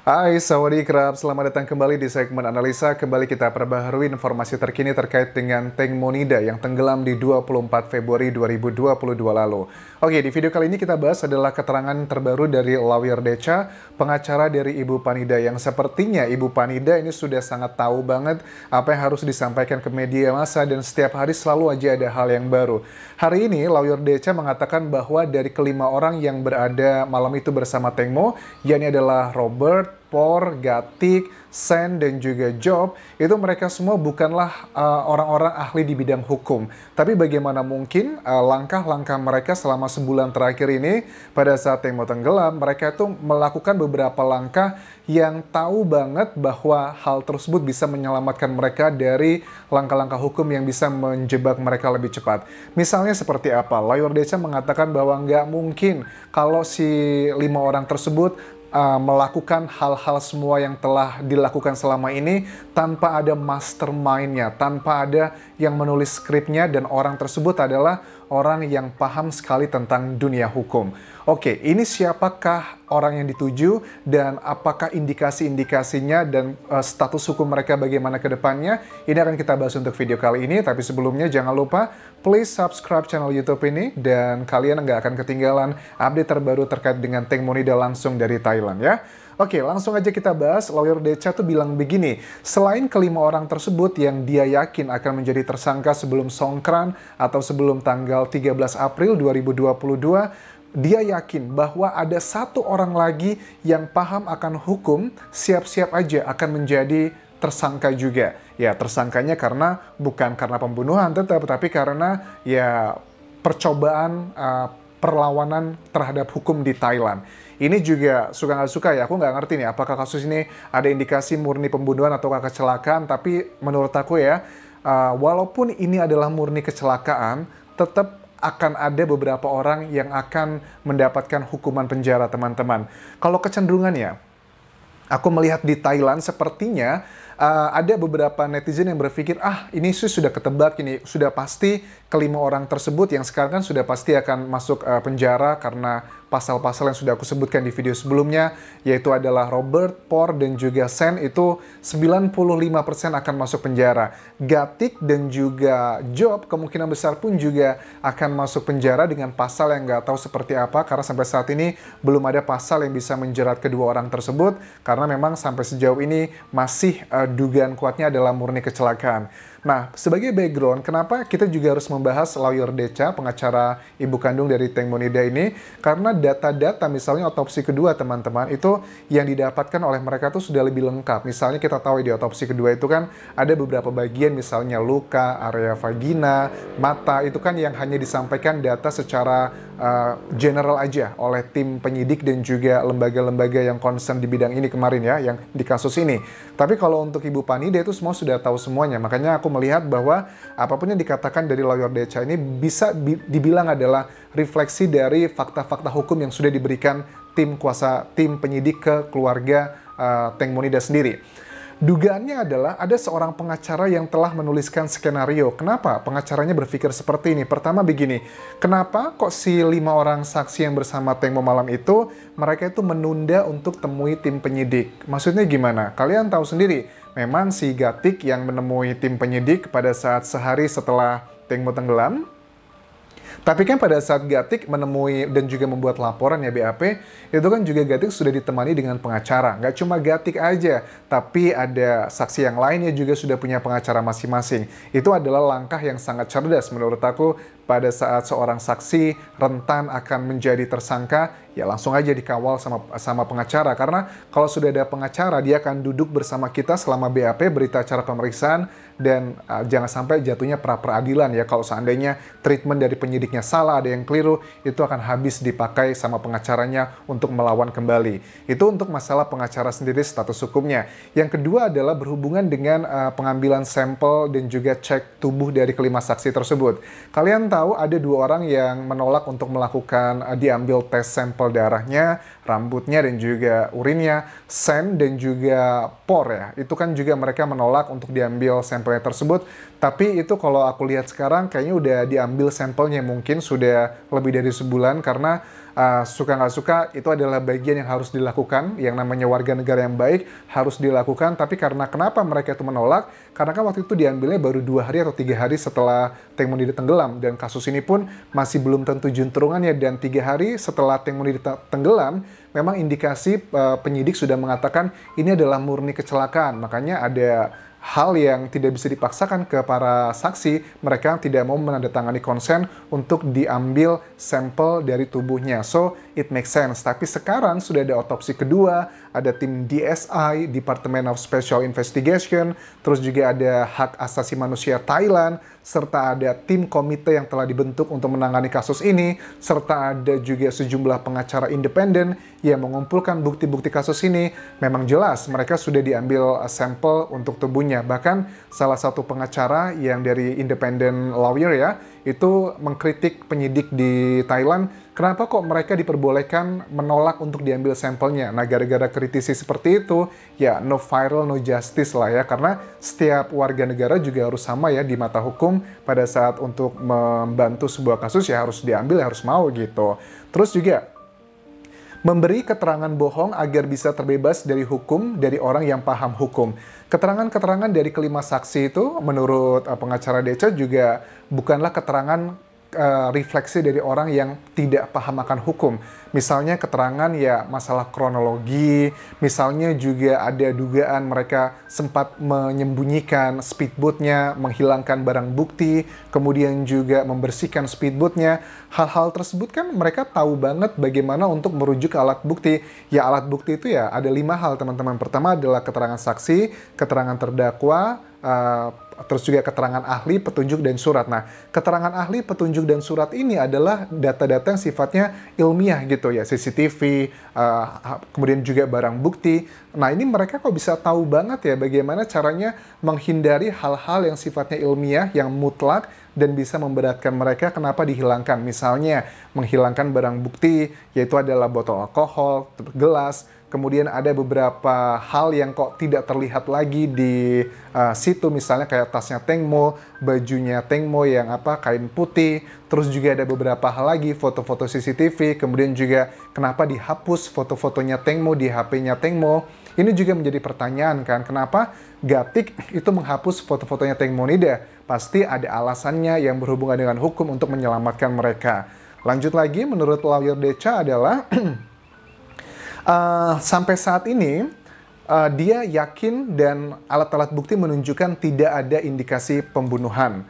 Hai Sawadee selamat datang kembali di segmen analisa. Kembali kita perbaharui informasi terkini terkait dengan Teng Monida yang tenggelam di 24 Februari 2022 lalu. Oke, di video kali ini kita bahas adalah keterangan terbaru dari Lawyer Decha, pengacara dari Ibu Panida, yang sepertinya Ibu Panida ini sudah sangat tahu banget apa yang harus disampaikan ke media massa dan setiap hari selalu aja ada hal yang baru. Hari ini Lawyer Decha mengatakan bahwa dari kelima orang yang berada malam itu bersama Teng Mo, yakni adalah Robert, Por, Gatik, Sen, dan juga Job, itu mereka semua bukanlah orang-orang ahli di bidang hukum. Tapi bagaimana mungkin langkah-langkah mereka selama sebulan terakhir ini, pada saat Teng Mo tenggelam, mereka itu melakukan beberapa langkah yang tahu banget bahwa hal tersebut bisa menyelamatkan mereka dari langkah-langkah hukum yang bisa menjebak mereka lebih cepat. Misalnya seperti apa? Lawyer Decha mengatakan bahwa nggak mungkin kalau si 5 orang tersebut melakukan hal-hal semua yang telah dilakukan selama ini tanpa ada mastermind-nya, tanpa ada yang menulis skripnya, dan orang tersebut adalah orang yang paham sekali tentang dunia hukum. Oke, ini siapakah orang yang dituju dan apakah indikasi-indikasinya dan status hukum mereka bagaimana ke depannya? Ini akan kita bahas untuk video kali ini, tapi sebelumnya jangan lupa please subscribe channel YouTube ini dan kalian nggak akan ketinggalan update terbaru terkait dengan Teng Monida langsung dari Thailand ya. Oke, langsung aja kita bahas. Lawyer Decha tuh bilang begini, selain kelima orang tersebut yang dia yakin akan menjadi tersangka sebelum Songkran atau sebelum tanggal 13 April 2022, dia yakin bahwa ada satu orang lagi yang paham akan hukum, siap-siap aja akan menjadi tersangka juga. Ya, tersangkanya bukan karena pembunuhan tetap, tapi karena ya percobaan perlawanan terhadap hukum di Thailand. Ini juga suka nggak suka ya, aku nggak ngerti nih apakah kasus ini ada indikasi murni pembunuhan atau kecelakaan, tapi menurut aku ya, walaupun ini adalah murni kecelakaan, tetap akan ada beberapa orang yang akan mendapatkan hukuman penjara, teman-teman. Kalau kecenderungannya, aku melihat di Thailand sepertinya ada beberapa netizen yang berpikir, ini sudah ketebak, ini sudah pasti kelima orang tersebut yang sekarang kan sudah pasti akan masuk penjara karena pasal-pasal yang sudah aku sebutkan di video sebelumnya, yaitu adalah Robert, Por, dan juga Sen, itu 95% akan masuk penjara. Gatik dan juga Job kemungkinan besar pun juga akan masuk penjara dengan pasal yang nggak tahu seperti apa, karena sampai saat ini belum ada pasal yang bisa menjerat kedua orang tersebut, karena memang sampai sejauh ini masih dugaan kuatnya adalah murni kecelakaan. Nah, sebagai background, kenapa kita juga harus membahas Lawyer Decha, pengacara ibu kandung dari Teng Monida ini? Karena data-data, misalnya otopsi kedua, teman-teman, itu yang didapatkan oleh mereka tuh sudah lebih lengkap. Misalnya kita tahu di otopsi kedua itu kan ada beberapa bagian, misalnya luka, area vagina, mata, itu kan yang hanya disampaikan data secara general aja oleh tim penyidik dan juga lembaga-lembaga yang concern di bidang ini kemarin ya, yang di kasus ini. Tapi kalau untuk Ibu Panida itu semua sudah tahu semuanya, makanya aku melihat bahwa apapun yang dikatakan dari Lawyer Decha ini bisa dibilang adalah refleksi dari fakta-fakta hukum yang sudah diberikan tim penyidik ke keluarga Teng Monida sendiri. Dugaannya adalah ada seorang pengacara yang telah menuliskan skenario. Kenapa pengacaranya berpikir seperti ini? Pertama begini, kenapa kok si 5 orang saksi yang bersama Teng Mo malam itu, mereka itu menunda untuk temui tim penyidik? Maksudnya gimana? Kalian tahu sendiri, memang si Gatik yang menemui tim penyidik pada saat sehari setelah Teng Mo tenggelam. Tapi kan pada saat Gatik menemui dan juga membuat laporan ya BAP, itu kan juga Gatik sudah ditemani dengan pengacara. Nggak cuma Gatik aja, tapi ada saksi yang lainnya juga sudah punya pengacara masing-masing. Itu adalah langkah yang sangat cerdas menurut aku pada saat seorang saksi rentan akan menjadi tersangka, ya langsung aja dikawal sama pengacara. Karena kalau sudah ada pengacara, dia akan duduk bersama kita selama BAP, berita acara pemeriksaan, dan jangan sampai jatuhnya pra-peradilan ya. Kalau seandainya treatment dari penyidiknya salah, ada yang keliru, itu akan habis dipakai sama pengacaranya untuk melawan kembali. Itu untuk masalah pengacara sendiri status hukumnya. Yang kedua adalah berhubungan dengan pengambilan sampel dan juga cek tubuh dari kelima saksi tersebut. Kalian tahu ada 2 orang yang menolak untuk melakukan diambil tes sampel darahnya, rambutnya dan juga urinnya, sen dan juga por ya. Itu kan juga mereka menolak untuk diambil sampelnya tersebut. Tapi itu kalau aku lihat sekarang kayaknya udah diambil sampelnya, mungkin sudah lebih dari sebulan, karena suka nggak suka itu adalah bagian yang harus dilakukan, yang namanya warga negara yang baik harus dilakukan. Tapi karena kenapa mereka itu menolak, karena kan waktu itu diambilnya baru 2 hari atau 3 hari setelah Teng Monida tenggelam, dan kasus ini pun masih belum tentu juntrungannya. Dan 3 hari setelah Teng Monida tenggelam, memang indikasi penyidik sudah mengatakan ini adalah murni kecelakaan. Makanya ada hal yang tidak bisa dipaksakan ke para saksi, mereka tidak mau menandatangani konsen untuk diambil sampel dari tubuhnya. So, it makes sense. Tapi sekarang sudah ada otopsi kedua, ada tim DSI, Department of Special Investigation, terus juga ada Hak Asasi Manusia Thailand, serta ada tim komite yang telah dibentuk untuk menangani kasus ini, serta ada juga sejumlah pengacara independen yang mengumpulkan bukti-bukti kasus ini. Memang jelas mereka sudah diambil sampel untuk tubuhnya. Bahkan salah satu pengacara yang dari independent lawyer ya, itu mengkritik penyidik di Thailand, kenapa kok mereka diperbolehkan menolak untuk diambil sampelnya. Nah, gara-gara kritisi seperti itu, ya no viral, no justice lah ya, karena setiap warga negara juga harus sama ya di mata hukum. Pada saat untuk membantu sebuah kasus ya harus diambil, ya harus mau gitu. Terus juga memberi keterangan bohong agar bisa terbebas dari hukum dari orang yang paham hukum. Keterangan-keterangan dari kelima saksi itu menurut pengacara Decha juga bukanlah keterangan refleksi dari orang yang tidak paham akan hukum. Misalnya keterangan ya masalah kronologi, misalnya juga ada dugaan mereka sempat menyembunyikan speedboatnya, menghilangkan barang bukti, kemudian juga membersihkan speedboatnya. Hal-hal tersebut kan mereka tahu banget bagaimana untuk merujuk ke alat bukti. Ya alat bukti itu ya ada 5 hal teman-teman. Pertama adalah keterangan saksi, keterangan terdakwa, terus juga keterangan ahli, petunjuk, dan surat. Nah, keterangan ahli, petunjuk, dan surat ini adalah data-data yang sifatnya ilmiah gitu ya, CCTV, kemudian juga barang bukti. Nah, ini mereka kok bisa tahu banget ya bagaimana caranya menghindari hal-hal yang sifatnya ilmiah, yang mutlak, dan bisa memberatkan mereka kenapa dihilangkan. Misalnya, menghilangkan barang bukti, yaitu adalah botol alkohol, gelas, kemudian ada beberapa hal yang kok tidak terlihat lagi di situ, misalnya kayak tasnya Teng Mo, bajunya Teng Mo yang kain putih, terus juga ada beberapa hal lagi, foto-foto CCTV, kemudian juga kenapa dihapus foto-fotonya Teng Mo di HP-nya Teng Mo. Ini juga menjadi pertanyaan kan, kenapa Gatik itu menghapus foto-fotonya Teng Monida? Pasti ada alasannya yang berhubungan dengan hukum untuk menyelamatkan mereka. Lanjut lagi, menurut lawyer Decha adalah sampai saat ini, dia yakin dan alat-alat bukti menunjukkan tidak ada indikasi pembunuhan.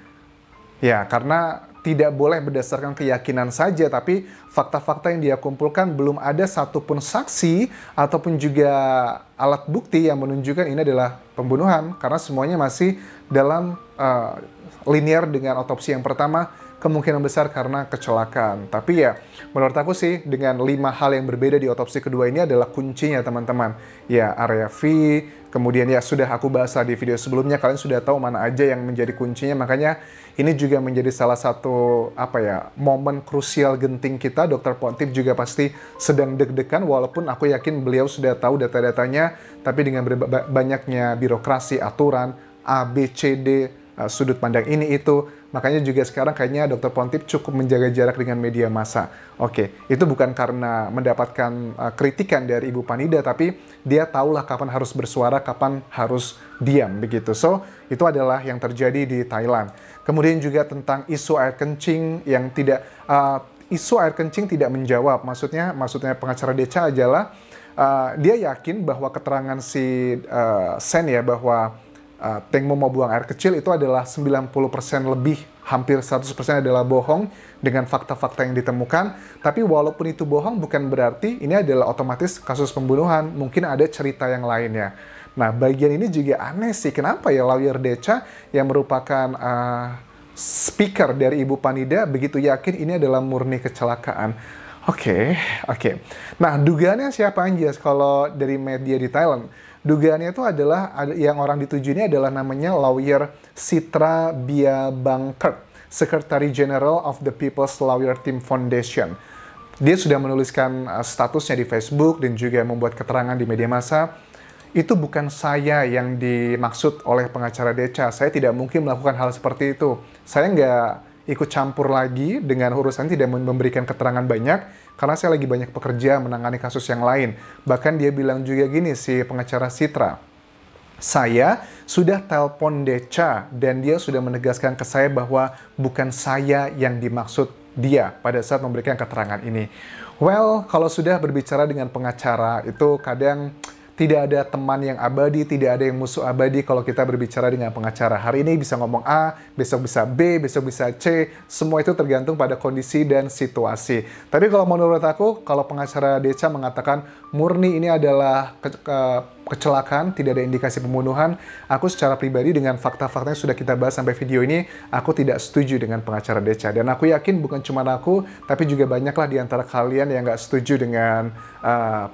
Ya, karena tidak boleh berdasarkan keyakinan saja, tapi fakta-fakta yang dia kumpulkan belum ada satupun saksi ataupun juga alat bukti yang menunjukkan ini adalah pembunuhan, karena semuanya masih dalam linear dengan otopsi yang pertama, kemungkinan besar karena kecelakaan. Tapi ya, menurut aku sih dengan 5 hal yang berbeda di otopsi kedua ini adalah kuncinya teman-teman. Ya, area V, kemudian ya sudah aku bahas di video sebelumnya, kalian sudah tahu mana aja yang menjadi kuncinya, makanya ini juga menjadi salah satu momen krusial genting kita. Dr. Pontip juga pasti sedang deg-degan, walaupun aku yakin beliau sudah tahu data-datanya, tapi dengan banyaknya birokrasi, aturan, A, B, C, D, sudut pandang ini itu, makanya juga sekarang kayaknya Dr. Pontip cukup menjaga jarak dengan media massa. Oke, itu bukan karena mendapatkan kritikan dari Ibu Panida, tapi dia tahulah kapan harus bersuara, kapan harus diam begitu. So, itu adalah yang terjadi di Thailand. Kemudian juga tentang isu air kencing yang tidak menjawab. Maksudnya pengacara Decha adalah dia yakin bahwa keterangan si Sen ya, bahwa Teng Mo mau buang air kecil itu adalah 90% lebih, hampir 100% adalah bohong dengan fakta-fakta yang ditemukan. Tapi walaupun itu bohong bukan berarti ini adalah otomatis kasus pembunuhan. Mungkin ada cerita yang lainnya. Nah, bagian ini juga aneh sih. Kenapa ya lawyer Decha yang merupakan speaker dari Ibu Panida begitu yakin ini adalah murni kecelakaan? Oke. Nah, dugaannya siapa aja kalau dari media di Thailand? Dugaannya itu adalah yang orang dituju ini adalah namanya lawyer Sitra Biabangkert, Secretary General of the People's Lawyer Team Foundation. dia sudah menuliskan statusnya di Facebook dan juga membuat keterangan di media massa, itu bukan saya yang dimaksud oleh pengacara Decha. Saya tidak mungkin melakukan hal seperti itu. Saya nggak ikut campur lagi dengan urusan, tidak memberikan keterangan banyak, karena saya lagi banyak pekerja menangani kasus yang lain. Bahkan dia bilang juga gini, si pengacara Citra, saya sudah telepon Decha dan dia sudah menegaskan ke saya bahwa bukan saya yang dimaksud dia pada saat memberikan keterangan ini. Well, kalau sudah berbicara dengan pengacara, itu kadang tidak ada teman yang abadi, tidak ada yang musuh abadi kalau kita berbicara dengan pengacara. Hari ini bisa ngomong A, besok bisa B, besok bisa C, semua itu tergantung pada kondisi dan situasi. Tapi kalau menurut aku, kalau pengacara Decha mengatakan murni ini adalah kecelakaan, tidak ada indikasi pembunuhan, aku secara pribadi dengan fakta-faktanya sudah kita bahas sampai video ini, aku tidak setuju dengan pengacara Decha. Dan aku yakin bukan cuma aku, tapi juga banyaklah di antara kalian yang nggak setuju dengan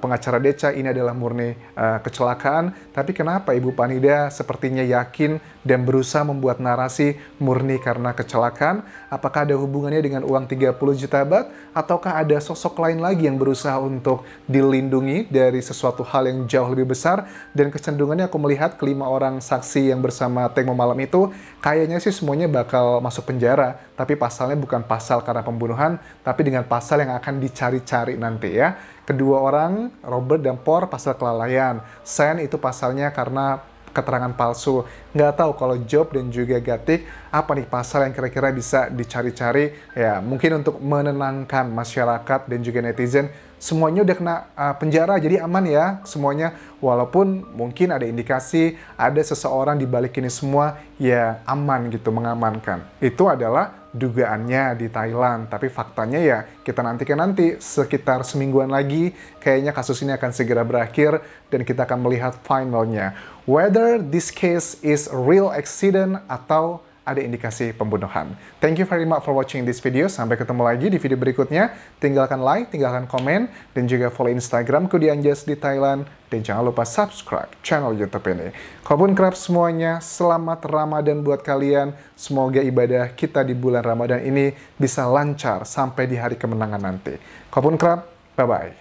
pengacara Decha, ini adalah murni kecelakaan. Tapi kenapa Ibu Panida sepertinya yakin dan berusaha membuat narasi murni karena kecelakaan? Apakah ada hubungannya dengan uang 30 juta baht? Ataukah ada sosok lain lagi yang berusaha untuk dilindungi dari sesuatu hal yang jauh lebih besar? Dan kecenderungannya aku melihat kelima orang saksi yang bersama Teng Mo malam itu kayaknya sih semuanya bakal masuk penjara, tapi pasalnya bukan pasal karena pembunuhan, tapi dengan pasal yang akan dicari-cari nanti ya. Kedua orang, Robert dan Por, pasal kelalaian. Sen itu pasalnya karena keterangan palsu. Nggak tahu kalau Job dan juga Gatik, apa nih pasal yang kira-kira bisa dicari-cari, ya mungkin untuk menenangkan masyarakat dan juga netizen. Semuanya udah kena penjara, jadi aman ya semuanya. Walaupun mungkin ada indikasi, ada seseorang di balik ini semua, ya aman gitu, mengamankan. Itu adalah dugaannya di Thailand. Tapi faktanya ya kita nantikan nanti, sekitar semingguan lagi, kayaknya kasus ini akan segera berakhir dan kita akan melihat finalnya. Whether this case is a real accident atau ada indikasi pembunuhan. Thank you very much for watching this video. Sampai ketemu lagi di video berikutnya. Tinggalkan like, tinggalkan komen, dan juga follow Instagramku di Anjas di Thailand. Dan jangan lupa subscribe channel YouTube ini. Khawpun krab semuanya, selamat Ramadan buat kalian. Semoga ibadah kita di bulan Ramadan ini bisa lancar sampai di hari kemenangan nanti. Khawpun krab, bye-bye.